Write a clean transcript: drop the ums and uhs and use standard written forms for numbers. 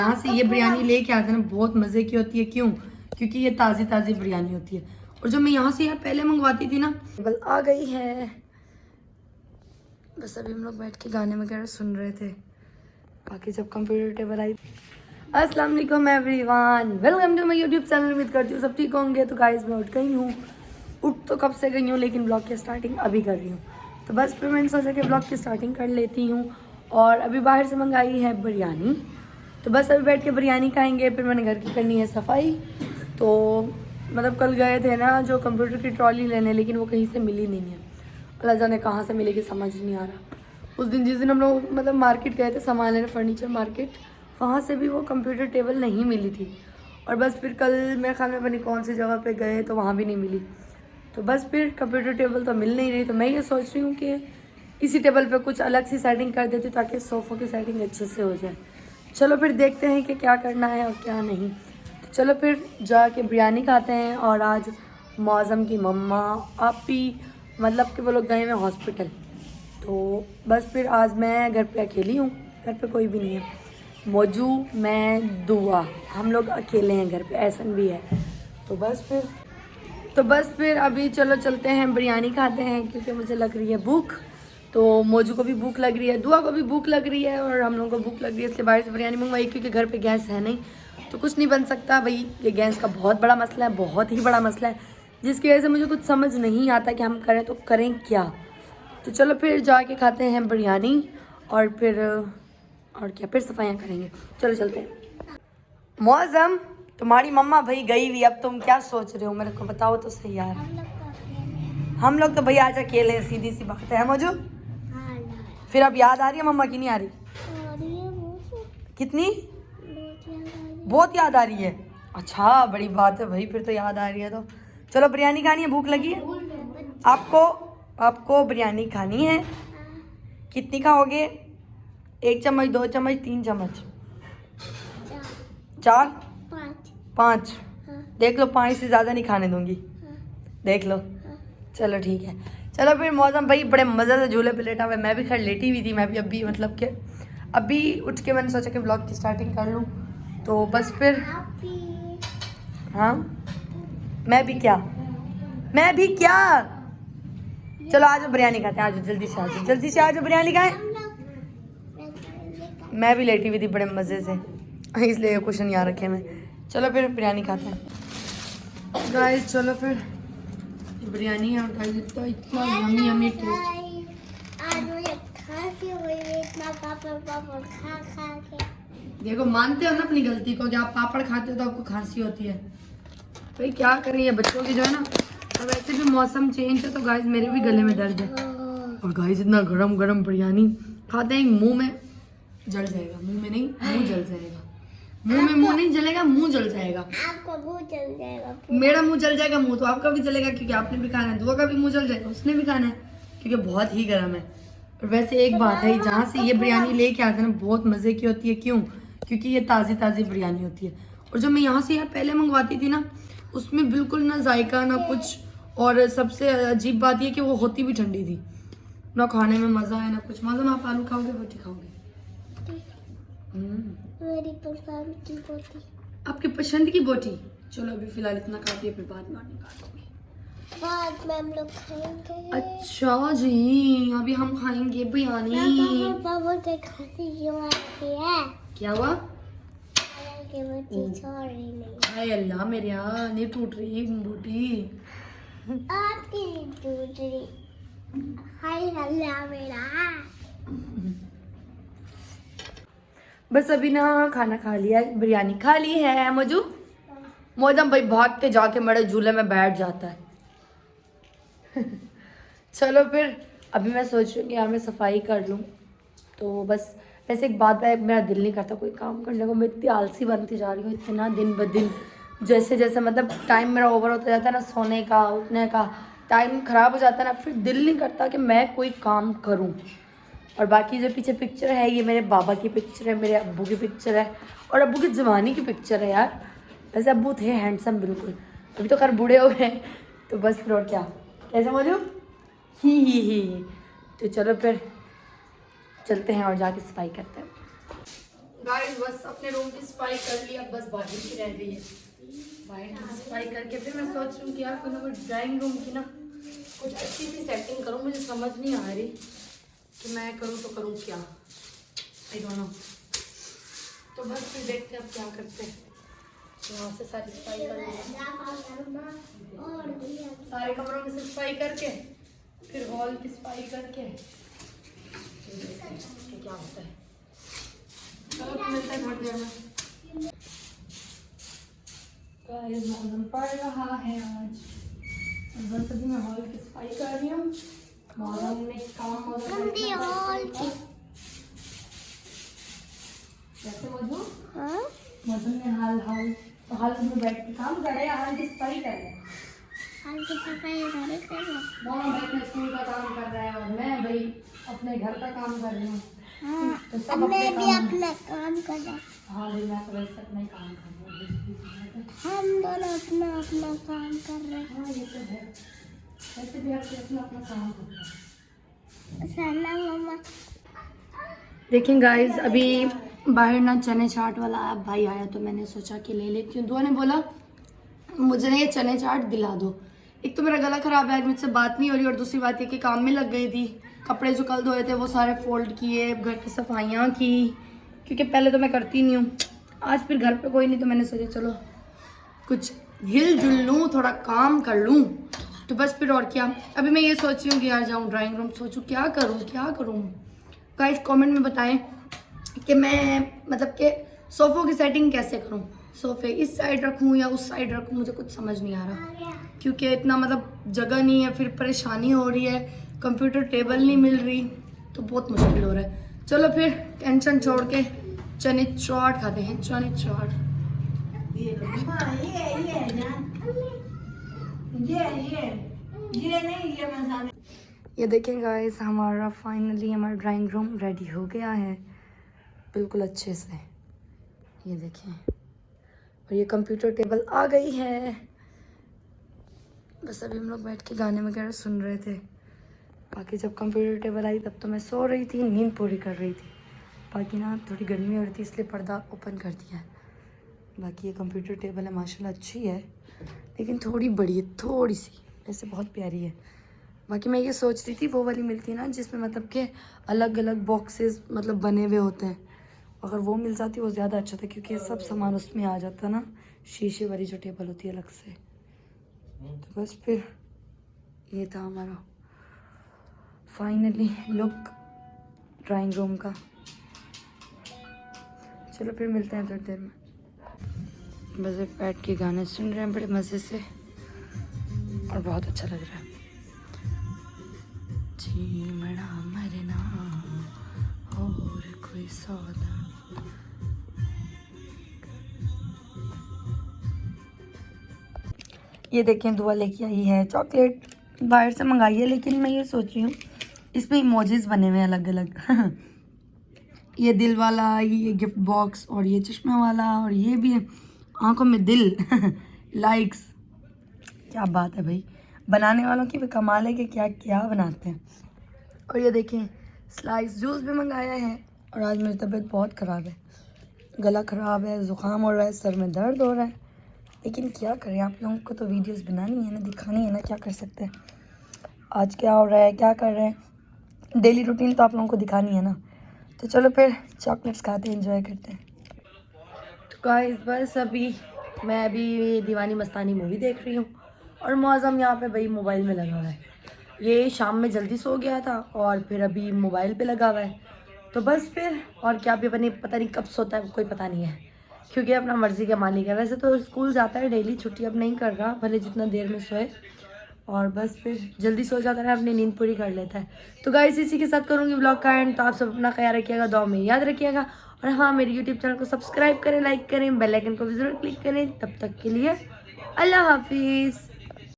यहाँ से ये बिरयानी लेके आते हैं ना, बहुत मज़े की होती है। क्यों? क्योंकि ये ताज़ी ताज़ी बिरयानी होती है। और जो मैं यहाँ से यार पहले मंगवाती थी ना, टेबल आ गई है। बस अभी हम लोग बैठ के गाने वगैरह सुन रहे थे। बाकी जब कंप्यूटर टेबल आई। अस्सलाम वालेकुम everyone, welcome to my YouTube channel. उम्मीद करती हूँ सब ठीक होंगे। तो गाइस मैं उठ गई हूँ। उठ तो कब से गई हूँ, लेकिन ब्लॉग की स्टार्टिंग अभी कर रही हूँ। तो बस फिर मैंने सोचा कि ब्लॉग की स्टार्टिंग कर लेती हूँ। और अभी बाहर से मंगाई है बिरयानी। तो बस अभी बैठ के बिरयानी खाएंगे। फिर मैंने घर की करनी है सफाई। तो मतलब कल गए थे ना जो कंप्यूटर की ट्रॉली लेने, लेकिन वो कहीं से मिली नहीं है। अल्लाह जाने कहाँ से मिलेगी, समझ नहीं आ रहा। उस दिन जिस दिन हम लोग मतलब मार्केट गए थे सामान लेने, फर्नीचर मार्केट, वहाँ से भी वो कंप्यूटर टेबल नहीं मिली थी। और बस फिर कल मेरे ख्याल में पता नहीं कौन सी जगह पे गए तो वहाँ भी नहीं मिली। तो बस फिर कंप्यूटर टेबल तो मिल नहीं रही। तो मैं ये सोच रही हूँ कि इसी टेबल पे कुछ अलग सी सेटिंग कर देती हूँ ताकि सोफ़ों की सेटिंग अच्छे से हो जाए। चलो फिर देखते हैं कि क्या करना है और क्या नहीं। तो चलो फिर जाके बिरयानी खाते हैं। और आज मौज़म की मम्मा आपी मतलब कि वो लोग गए हुए हॉस्पिटल। तो बस फिर आज मैं घर पे अकेली हूँ, घर पे कोई भी नहीं है। मौजू, मैं, दुआ, हम लोग अकेले हैं घर पे, ऐसन भी है। तो बस फिर अभी चलो चलते हैं बिरयानी खाते हैं, क्योंकि मुझे लग रही है भूख। तो मौजू को भी भूख लग रही है, दुआ को भी भूख लग रही है, और हम लोगों को भूख लग रही है, इसलिए बाहर से बिरयानी मंगवाई। क्योंकि घर पे गैस है नहीं तो कुछ नहीं बन सकता भाई। ये गैस का बहुत बड़ा मसला है, बहुत ही बड़ा मसला है, जिसकी वजह से मुझे कुछ समझ नहीं आता कि हम करें तो करें क्या। तो चलो फिर जाके खाते हैं बिरयानी और फिर और क्या, फिर सफाइयाँ करेंगे। चलो चलते हैं। मौज़म, तुम्हारी मम्मा भाई गई हुई, अब तुम क्या सोच रहे हो मेरे को बताओ तो सही यार। हम लोग तो भाई आज अकेले हैं, सीधी सी बात है मौजू। फिर अब याद आ रही है मम्मा की, नहीं आ रही? कितनी? बहुत याद आ रही है। अच्छा बड़ी बात है भाई, फिर तो याद आ रही है। तो चलो बिरयानी खानी है, भूख लगी है आपको बिरयानी खानी है। कितनी खाओगे? 1 चम्मच, 2 चम्मच, 3 चम्मच, 4, 5? देख लो, 5 से ज़्यादा नहीं खाने दूंगी, देख लो। चलो ठीक है। चलो फिर मौसम भाई बड़े मज़े से झूले पे लेटा हुआ है। मैं भी खैर लेटी हुई थी। मैं भी अभी मतलब कि अभी उठ के मैंने सोचा कि ब्लॉग की स्टार्टिंग कर लूँ। तो बस फिर हाँ, मैं भी क्या चलो आज बिरयानी खाते हैं। आज जल्दी से आज बिरयानी खाएं। मैं भी लेटी हुई थी बड़े मज़े से, इसलिए क्वेश्चन याद रखे मैं। चलो फिर बिरयानी खाते हैं गाइस। चलो फिर बिरयानी है और गाइस इतना यम्मी यम्मी टेस्ट। देखो मानते हो ना अपनी गलती को कि आप पापड़ खाते हो तो आपको खांसी होती है। भाई क्या करें, ये बच्चों की जो है ना। और वैसे भी मौसम चेंज है तो गाइस मेरे भी गले में दर्द है। और गाइस इतना गरम गरम बिरयानी खाते हैं, मुंह में जल जाएगा। मुंह में नहीं, मुंह जल जाएगा। मुंह नहीं जलेगा, मुंह जल जाएगा। आपका मुंह जल जाएगा। मेरा मुंह जल जाएगा, मुंह तो आपका भी जलेगा क्योंकि आपने भी खाना है। दुआ का भी मुंह जल जाएगा, उसने भी खाना है क्योंकि बहुत ही गर्म है। और वैसे एक बात है, जहाँ से ये बिरयानी लेके आते हैं ना, बहुत मज़े की होती है। क्यों? क्योंकि ये ताज़ी ताज़ी बिरयानी होती है। और जो मैं यहाँ से यार पहले मंगवाती थी ना, उसमें बिल्कुल ना जायका ना कुछ। और सबसे अजीब बात ये कि वो होती भी ठंडी थी। ना खाने में मज़ा है ना कुछ। मज़ा में आप आलू खाओगे, रोटी खाओगे? मेरी पसंद की बोटी। आपकी पसंद की बोटी। चलो अभी फिलहाल इतना काफी है, फिर बाद में निकालूंगी। बाद में हम लोग खाएंगे। अच्छा जी, अभी हम खाएंगे बिरयानी। पापा के खांसी क्यों आती है? क्या हुआ? कि वो चीज छोड़ रही नहीं। हाय अल्लाह मेरे यहाँ नहीं टूट रही बोटी। आपकी नहीं टूट रही। हाय अल्लाह मेरा। बस अभी ना खाना खा लिया है, बिरयानी खा ली है। मौजम भाई भाग के जाके मेरे झूले में बैठ जाता है। चलो फिर अभी मैं सोच रही हूँ कि यार मैं सफाई कर लूँ। तो बस वैसे एक बात है, मेरा दिल नहीं करता कोई काम करने को। मैं इतनी आलसी बनती जा रही हूँ इतना दिन ब दिन। जैसे जैसे मतलब टाइम मेरा ओवर होता जाता है ना, सोने का उठने का टाइम ख़राब हो जाता है ना, फिर दिल नहीं करता कि मैं कोई काम करूँ। और बाकी जो पीछे पिक्चर है, ये मेरे बाबा की पिक्चर है, मेरे अब्बू की पिक्चर है और अब्बू की जवानी की पिक्चर है यार। वैसे अब्बू थे हैंडसम बिल्कुल, अभी तो खैर बूढ़े हो गए। तो बस फिर और क्या, कैसे बोलूँ, ही। तो चलो फिर चलते हैं और जाके सफाई करते हैं। गाइस बस अपने रूम की सफाई कर ली, अब बस बाहर की रह गई है। बाहर की सफाई करके फिर मैं सोच रही हूँ कि यार कोई ना कोई ड्राइंग रूम की ना कुछ अच्छी सी सेटिंग करूँ। मुझे समझ नहीं आ रही कि मैं करूँ तो करूँ क्या, आई डोंट नो। तो बस फिर देखते हैं अब क्या करते हैं। यहाँ से सारी सफाई कर ली, सारे कमरों में से सफाई करके फिर हॉल की सफाई करके क्या होता है। चलो तो मिलते हैं थोड़ी देर में। गाइस मौसम पड़ रहा है आज, बस अभी मैं हॉल की सफाई कर रही हूँ। मौसम में काम कैसे मौजूद मौसम में हाल में बैठ के काम कर रहे हैं, हाल की सफाई कर रहे हैं। मॉम अपने स्कूल का काम कर रहा है और मैं भाई अपने घर का काम कर रही हूँ। तो सब मैं भी अपना काम कर रहा हूँ। हाँ जी, मैं तो वैसे अपना ही काम कर रही हूँ। हम दोनों अपना अपना काम कर रहे हैं। हाँ ये तो है, वैसे भी अपना अपना काम कर रहे हैं। सलाम मम्मा। देखिए गाइस, अभी बाहर ना चने चाट वाला भाई आया तो मैंने सोचा कि ले लेती हूँ। दुआ ने बोला मुझे ना ये चने चाट दिला दो। एक तो मेरा गला ख़राब है, मुझसे बात नहीं हो रही, और दूसरी बात ये कि काम में लग गई थी। कपड़े जो कल धोए थे वो सारे फोल्ड किए, घर की सफाइयाँ की, क्योंकि पहले तो मैं करती नहीं हूँ। आज फिर घर पे कोई नहीं तो मैंने सोचा चलो कुछ हिल जुल लूँ, थोड़ा काम कर लूँ। तो बस फिर और क्या, अभी मैं ये सोच रही हूँ कि यार जाऊँ ड्राइंग रूम, सोचूँ क्या करूँ। गाइस कमेंट में बताएं कि मैं मतलब कि सोफ़ों की सेटिंग कैसे करूँ। सोफ़े इस साइड रखूँ या उस साइड रखूँ, मुझे कुछ समझ नहीं आ रहा, क्योंकि इतना मतलब जगह नहीं है, फिर परेशानी हो रही है, कंप्यूटर टेबल नहीं मिल रही, तो बहुत मुश्किल हो रहा है। चलो फिर टेंशन छोड़ के चने चाट खाते हैं, चने चाट। ये देखें गाइस, हमारा फाइनली ड्राइंग रूम रेडी हो गया है बिल्कुल अच्छे से। ये देखें, और ये कंप्यूटर टेबल आ गई है। बस अभी हम लोग बैठ के गाने वगैरह सुन रहे थे। बाकी जब कंप्यूटर टेबल आई तब तो मैं सो रही थी, नींद पूरी कर रही थी। बाकी ना थोड़ी गर्मी हो रही थी इसलिए पर्दा ओपन कर दिया है। बाकी ये कंप्यूटर टेबल है, माशाल्लाह अच्छी है, लेकिन थोड़ी बड़ी है, थोड़ी सी, ऐसे बहुत प्यारी है। बाकी मैं ये सोच रही थी वो वाली मिलती है ना जिसमें मतलब कि अलग अलग बॉक्सेस मतलब बने हुए होते हैं, अगर वो मिल जाती वो ज़्यादा अच्छा था, क्योंकि सब सामान उसमें आ जाता ना, शीशे वाली जो टेबल होती है अलग से। तो बस फिर ये था हमारा फाइनली लुक ड्राइंग रूम का। चलो फिर मिलते हैं थोड़ी देर में। बस बैठ के गाने सुन रहे हैं बड़े मज़े से, और बहुत अच्छा लग रहा है। जी मरा मरना और कोई सौदा। ये देखें, दुआ लेके आई है चॉकलेट, बाहर से मंगाई है, लेकिन मैं ये सोच रही हूँ इस पे इमोजीज बने हुए हैं अलग अलग। ये दिल वाला, ये गिफ्ट बॉक्स, और ये चश्मे वाला, और ये भी है आंखों में दिल। लाइक्स, क्या बात है भाई, बनाने वालों की भी कमाल है कि क्या क्या बनाते हैं। और ये देखें, स्लाइस जूस भी मंगाया है। और आज मेरी तबीयत बहुत ख़राब है, गला ख़राब है, ज़ुकाम हो रहा है, सर में दर्द हो रहा है, लेकिन क्या करें, आप लोगों को तो वीडियोस बनानी है ना, दिखानी है ना, क्या कर सकते हैं। आज क्या हो रहा है, क्या कर रहे हैं, डेली रूटीन तो आप लोगों को दिखानी है ना। तो चलो फिर चॉकलेट्स खाते हैं, एंजॉय करते हैं। तो गाइस बस मैं अभी दीवानी मस्तानी मूवी देख रही हूँ, और मौसम यहाँ पे भाई मोबाइल में लगा हुआ है। ये शाम में जल्दी सो गया था और फिर अभी मोबाइल पे लगा हुआ है। तो बस फिर और क्या, भी पता नहीं कब सोता है, कोई पता नहीं है, क्योंकि अपना मर्ज़ी का मालिक है। वैसे तो स्कूल जाता है डेली, छुट्टी अब नहीं कर रहा, भले जितना देर में सोए, और बस फिर जल्दी सो जाता है, अपनी नींद पूरी कर लेता है। तो गाइस इसी के साथ करूँगी व्लॉग का एंड। तो आप सब अपना ख्याल रखिएगा, दुआ में याद रखिएगा, और हाँ मेरे यूट्यूब चैनल को सब्सक्राइब करें, लाइक करें, बेल आइकन को भी ज़रूर क्लिक करें। तब तक के लिए अल्लाह हाफिज़।